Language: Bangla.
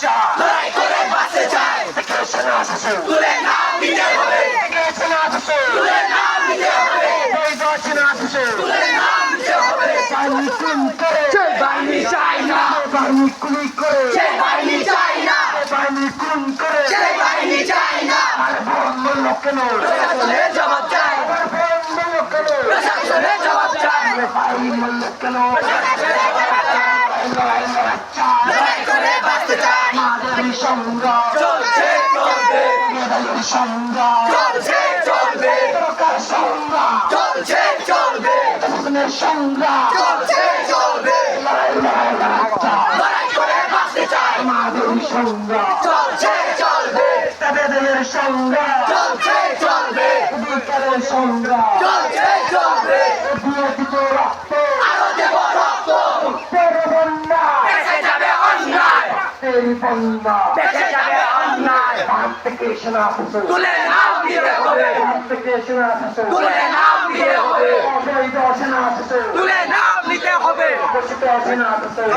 চাই, লড়াই করে বাঁচতে চাই, থেকে সেনা শেষে তুলে নাম দিতে হবে, থেকে সেনা শেষে তুলে নাম দিতে হবে, বৈধ সেনা শেষে তুলে নাম দিতে হবে। বাহিনী খুন করে, সেই বাহিনী চাই না, বাহিনী গুলি করে, সেই বাহিনী চাই না, বাহিনী খুন করে, সেই বাহিনী চাই না। আর বরণ মূল্য কেন, প্রশাসনের জবাব চাই, আর বরণ মূল্য কেন, প্রশাসনের জবাব চাই, বাহিনী মূল্য কেন, প্রশাসনের জবাব চাই। লড়াই করে বাঁচতে চাই, মাদারি সংগ্রাম, চলছে চলবে, মেধাবী সংগ্রাম, চলছে চলবে, সরকার সংগ্রাম, চলছে চলবে, জনগণের সংগ্রাম, চলছে চলবে। লড়াই লড়াই লড়াই চাই, লড়াই করে বাঁচতে চাই, মাদারি সংগ্রাম, চলছে চলবে, তাদের সংগ্রাম, চলছে চলবে, অধিকারের সংগ্রাম, চলছে চলবে। দিয়ে দিত রক্ত, আরো দেব রক্ত, তেরে বন্যা, বেঁচে যাবে অন্যায়, তেরি বন্যা, বেঁচে যাবে অন্যায়। ভারত থেকে সেনা শাসন, তুলে নাম দিতে হবে, ভারত থেকে সেনা শাসন, তুলে নাম দিতে হবে, অবৈধ সেনা শাসন, তুলে নাম দিতে হবে, ঘোষিত সেনা শাসন,